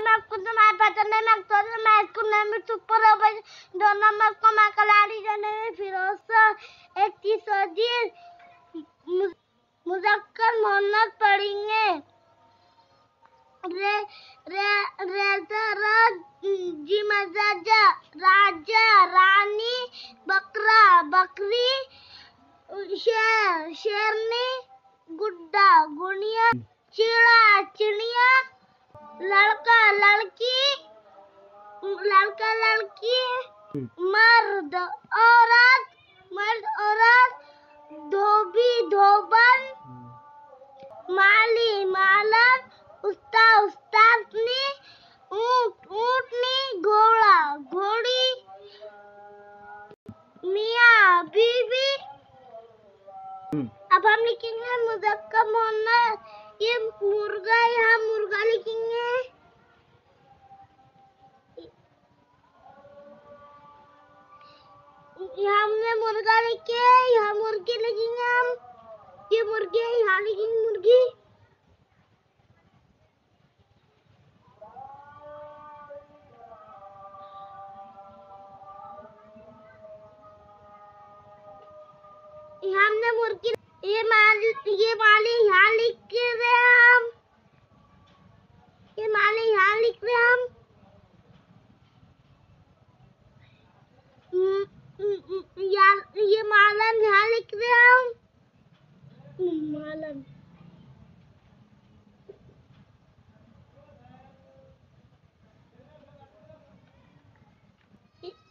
मैं आपको तुम्हारे पता नहीं मैं तो मैं इसको नहीं सुपर हो गई दोनों में को मैं कलाड़ी जाने फिरोसा एक चीज होती मुज़क्कर मोहम्मद पढ़ेंगे रे रे रेजरा जी मजाजा राजा रानी बकरा बकरी शेर शेरनी गुड्डा गुड़िया चिड़ा चिड़िया लड़का लड़की लड़का लड़की मर्द औरत धोबी धोबन माली मालन उस्तादनी ऊंट ऊंटनी घोड़ा घोड़ी मियाँ बीवी। अब हम लिखेंगे मुज़क्कर मोहम्मद ये मुर्गा यहाँ मुर्गा लिखेंगे यहाँ हमने मुर्गा लिखे यहाँ मुर्गी लिखेंगे हम ये मुर्गी है यहाँ लिखेंगे मुर्गी यहाँ हमने मुर्गी ये माली यहाँ लिख रहे हम ये माली यहाँ लिख रहे हम ये मालन यहाँ लिख रहे हम मालन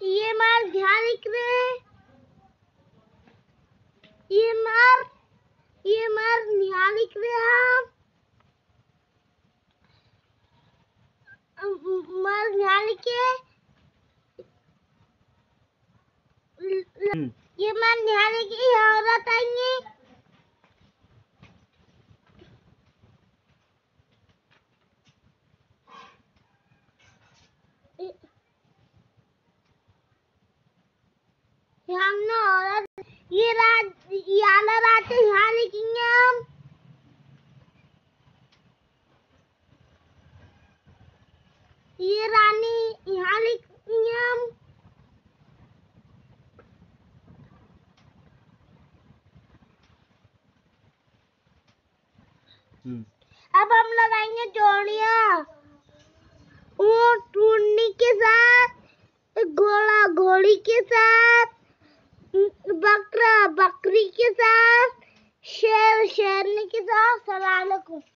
ये माल यहाँ लिख रहे हैं ये मार यहाँ लिख रहे हैं हम मर यहाँ लिखे ये मन यहाँ लिखे औरत आएंगी हमने औरत ये आला रात यहाँ लिखेंगे हम ये रानी यहाँ लिखेंगे हम अब हम लगाएंगे जोड़ियाँ ऊंट ऊँटनी के साथ घोड़ा घोड़ी के साथ बकरा बकरी के साथ शेर शेरनी के साथ। सलाम अलैकुम।